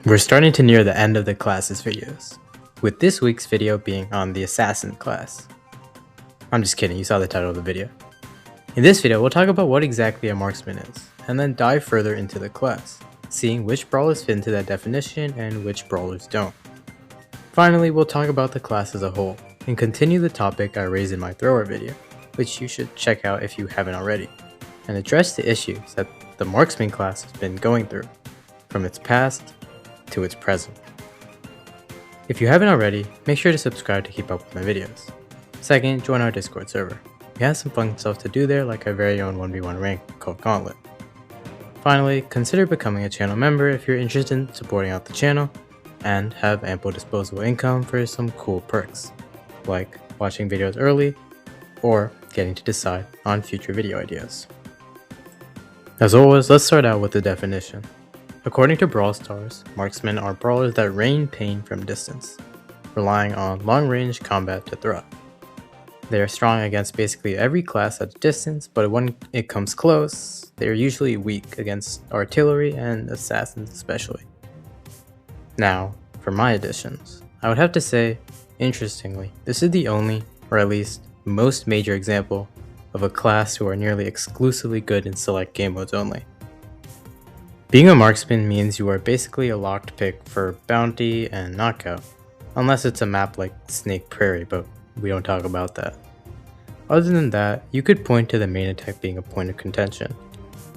We're starting to near the end of the classes videos, with this week's video being on the assassin class. I'm just kidding, you saw the title of the video. In this video, we'll talk about what exactly a marksman is, and then dive further into the class, seeing which brawlers fit into that definition and which brawlers don't. Finally, we'll talk about the class as a whole, and continue the topic I raised in my thrower video, which you should check out if you haven't already, and address the issues that the marksman class has been going through, from its past to its present. If you haven't already, make sure to subscribe to keep up with my videos. Second, join our Discord server. We have some fun stuff to do there, like our very own 1v1 rank called Gauntlet. Finally, consider becoming a channel member if you're interested in supporting out the channel and have ample disposable income for some cool perks, like watching videos early or getting to decide on future video ideas. As always, let's start out with the definition. According to BrawlStars, marksmen are brawlers that rain pain from distance, relying on long-range combat to thrive. They are strong against basically every class at a distance, but when it comes close, they are usually weak against artillery and assassins especially. Now, for my additions, I would have to say, interestingly, this is the only, or at least most major example, of a class who are nearly exclusively good in select game modes only. Being a marksman means you are basically a locked pick for bounty and knockout, unless it's a map like Snake Prairie, but we don't talk about that. Other than that, you could point to the main attack being a point of contention,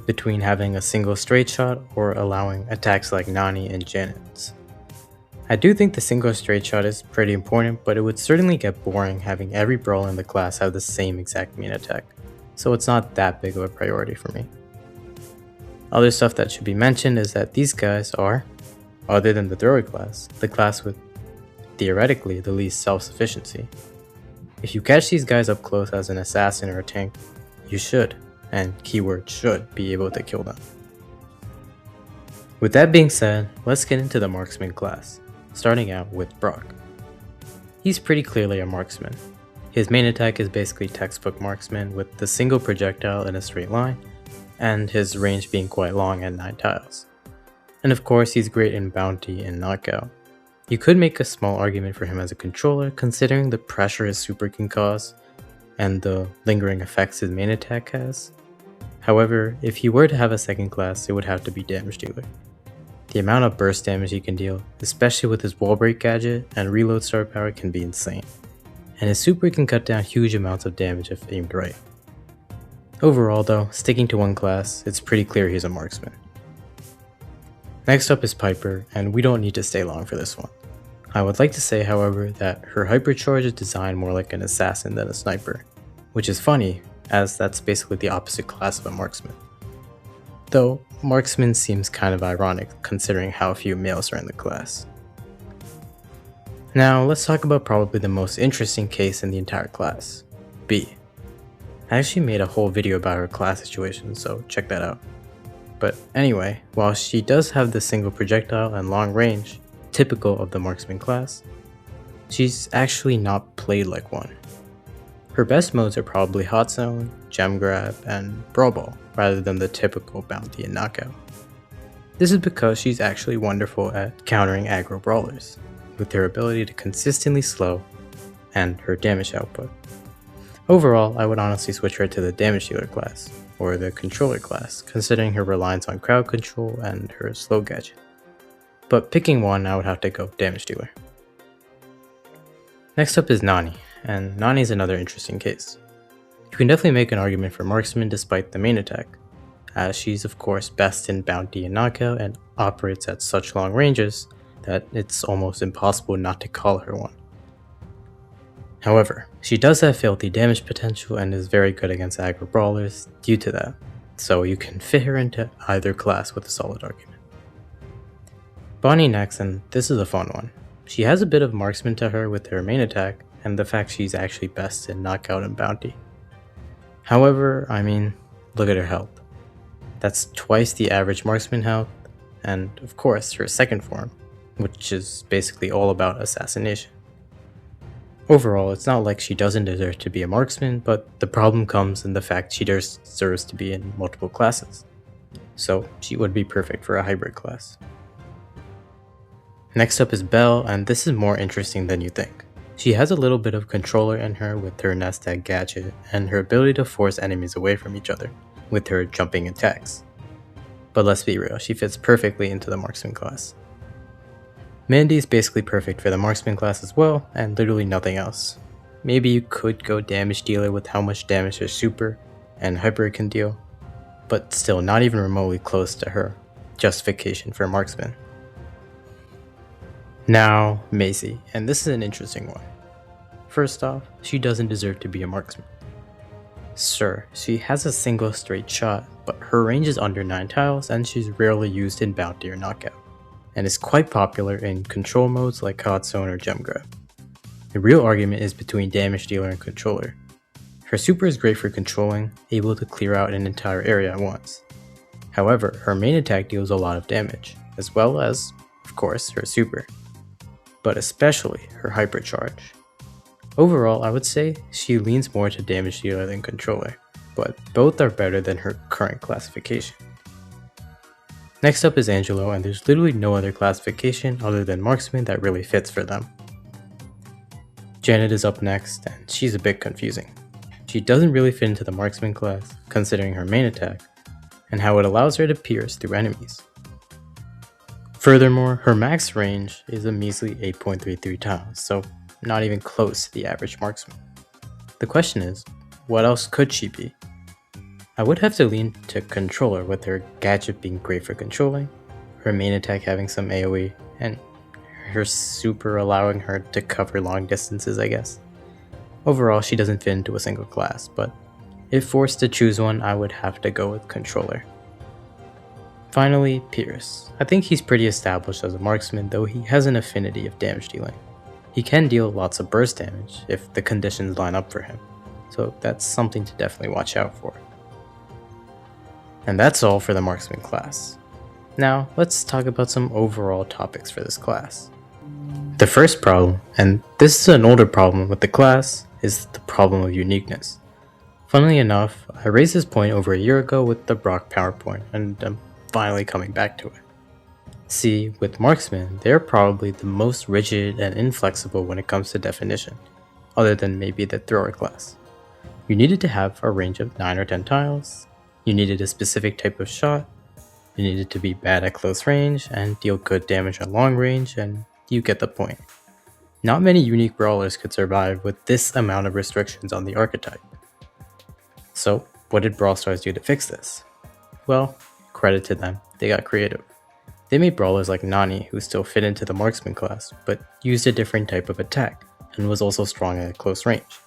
between having a single straight shot or allowing attacks like Nani and Janet's. I do think the single straight shot is pretty important, but it would certainly get boring having every brawler in the class have the same exact main attack, so it's not that big of a priority for me. Other stuff that should be mentioned is that these guys are, other than the thrower class, the class with theoretically the least self-sufficiency. If you catch these guys up close as an assassin or a tank, you should, and keyword should, be able to kill them. With that being said, let's get into the marksman class, starting out with Brock. He's pretty clearly a marksman. His main attack is basically textbook marksman with the single projectile in a straight line, and his range being quite long at 9 tiles. And of course, he's great in bounty and knockout. You could make a small argument for him as a controller, considering the pressure his super can cause, and the lingering effects his main attack has. However, if he were to have a second class, it would have to be damage dealer. The amount of burst damage he can deal, especially with his wall break gadget and reload star power, can be insane. And his super can cut down huge amounts of damage if aimed right. Overall though, sticking to one class, it's pretty clear he's a marksman. Next up is Piper, and we don't need to stay long for this one. I would like to say, however, that her hypercharge is designed more like an assassin than a sniper, which is funny, as that's basically the opposite class of a marksman. Though, marksman seems kind of ironic considering how few males are in the class. Now, let's talk about probably the most interesting case in the entire class, B. I actually made a whole video about her class situation, so check that out. But anyway, while she does have the single projectile and long range, typical of the marksman class, she's actually not played like one. Her best modes are probably Hot Zone, Gem Grab, and Brawl Ball, rather than the typical bounty and knockout. This is because she's actually wonderful at countering aggro brawlers, with their ability to consistently slow and her damage output. Overall, I would honestly switch her to the damage dealer class, or the controller class, considering her reliance on crowd control and her slow gadget. But picking one, I would have to go damage dealer. Next up is Nani, and Nani is another interesting case. You can definitely make an argument for marksman despite the main attack, as she's of course best in bounty and knockout and operates at such long ranges that it's almost impossible not to call her one. However, she does have filthy damage potential and is very good against aggro brawlers due to that, so you can fit her into either class with a solid argument. Bonnie next, and this is a fun one. She has a bit of marksman to her with her main attack and the fact she's actually best in knockout and bounty. However, look at her health. That's twice the average marksman health, and of course her second form, which is basically all about assassination. Overall, it's not like she doesn't deserve to be a marksman, but the problem comes in the fact she deserves to be in multiple classes. So she would be perfect for a hybrid class. Next up is Belle, and this is more interesting than you think. She has a little bit of controller in her with her nest egg gadget and her ability to force enemies away from each other with her jumping attacks. But let's be real, she fits perfectly into the marksman class. Mandy is basically perfect for the marksman class as well, and literally nothing else. Maybe you could go damage dealer with how much damage her super and hyper can deal, but still not even remotely close to her justification for marksman. Now, Maisie, and this is an interesting one. First off, she doesn't deserve to be a marksman. Sure, she has a single straight shot, but her range is under 9 tiles and she's rarely used in bounty or knockout, and is quite popular in control modes like hot zone or gem grab. The real argument is between damage dealer and controller. Her super is great for controlling, able to clear out an entire area at once. However, her main attack deals a lot of damage, as well as, of course, her super, but especially her hypercharge. Overall, I would say she leans more to damage dealer than controller, but both are better than her current classification. Next up is Angelo, and there's literally no other classification other than marksman that really fits for them. Janet is up next, and she's a bit confusing. She doesn't really fit into the marksman class, considering her main attack, and how it allows her to pierce through enemies. Furthermore, her max range is a measly 8.33 tiles, so not even close to the average marksman. The question is, what else could she be? I would have to lean to controller with her gadget being great for controlling, her main attack having some AoE, and her super allowing her to cover long distances, I guess. Overall, she doesn't fit into a single class, but if forced to choose one, I would have to go with controller. Finally, Pierce. I think he's pretty established as a marksman, though he has an affinity of damage dealing. He can deal lots of burst damage if the conditions line up for him, so that's something to definitely watch out for. And that's all for the marksman class. Now, let's talk about some overall topics for this class. The first problem, and this is an older problem with the class, is the problem of uniqueness. Funnily enough, I raised this point over a year ago with the Brock PowerPoint, and I'm finally coming back to it. See, with marksmen, they're probably the most rigid and inflexible when it comes to definition, other than maybe the thrower class. You needed to have a range of 9 or 10 tiles, you needed a specific type of shot, you needed to be bad at close range and deal good damage at long range, and you get the point. Not many unique brawlers could survive with this amount of restrictions on the archetype. So, what did BrawlStars do to fix this? Well, credit to them, they got creative. They made brawlers like Nani, who still fit into the marksman class, but used a different type of attack, and was also strong at close range.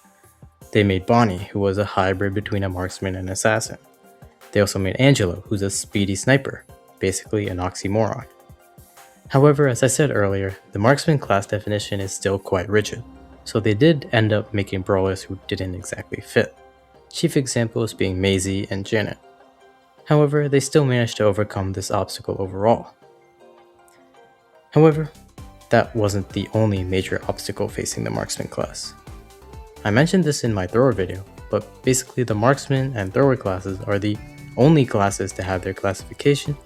They made Bonnie, who was a hybrid between a marksman and assassin. They also made Angelo, who's a speedy sniper, basically an oxymoron. However, as I said earlier, the marksman class definition is still quite rigid, so they did end up making brawlers who didn't exactly fit. Chief examples being Maisie and Janet. However, they still managed to overcome this obstacle overall. However, that wasn't the only major obstacle facing the marksman class. I mentioned this in my thrower video, but basically the marksman and thrower classes are the only classes to have their classification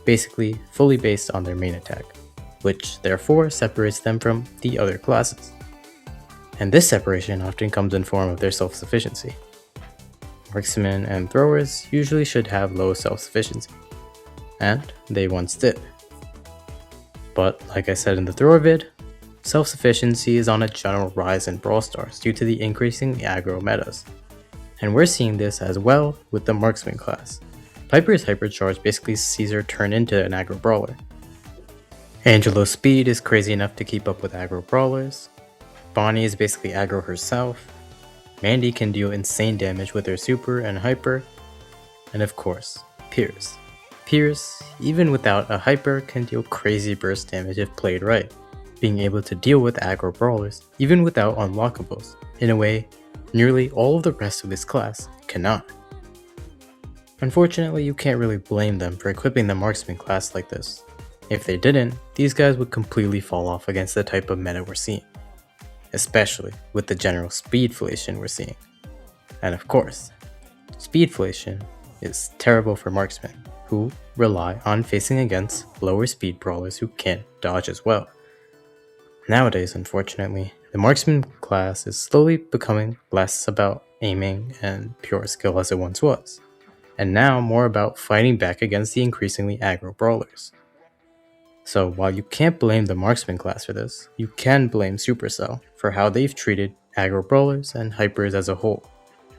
basically fully based on their main attack, which therefore separates them from the other classes. And this separation often comes in form of their self-sufficiency. Marksmen and throwers usually should have low self-sufficiency, and they once did. But like I said in the thrower vid, self-sufficiency is on a general rise in Brawl Stars due to the increasing aggro metas. And we're seeing this as well with the marksman class. Piper's hypercharge basically sees her turn into an aggro brawler. Angelo's speed is crazy enough to keep up with aggro brawlers. Bonnie is basically aggro herself. Mandy can deal insane damage with her super and hyper. And of course, Pierce. Pierce, even without a hyper, can deal crazy burst damage if played right, being able to deal with aggro brawlers even without unlockables, in a way nearly all of the rest of this class cannot. Unfortunately, you can't really blame them for equipping the marksman class like this. If they didn't, these guys would completely fall off against the type of meta we're seeing, especially with the general speedflation we're seeing. And of course, speedflation is terrible for marksmen, who who rely on facing against lower speed brawlers who can't dodge as well. Nowadays, unfortunately, the marksman class is slowly becoming less about aiming and pure skill as it once was, and now more about fighting back against the increasingly aggro brawlers. So while you can't blame the marksman class for this, you can blame Supercell for how they've treated aggro brawlers and hypers as a whole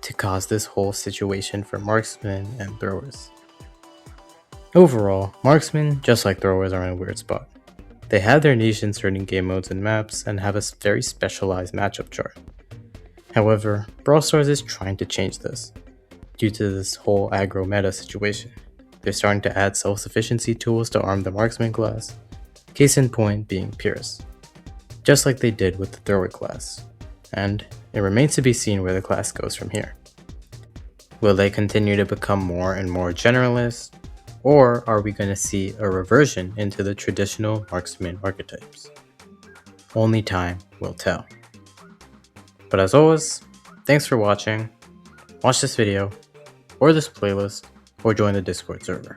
to cause this whole situation for marksmen and throwers. Overall, marksmen, just like throwers, are in a weird spot. They have their niche in certain game modes and maps and have a very specialized matchup chart. However, Brawl Stars is trying to change this due to this whole aggro meta situation. They're starting to add self-sufficiency tools to arm the marksman class, case in point being Pierce, just like they did with the thrower class, and it remains to be seen where the class goes from here. Will they continue to become more and more generalist, or are we going to see a reversion into the traditional marksman archetypes? Only time will tell. But as always, thanks for watching. Watch this video, or this playlist, or join the Discord server.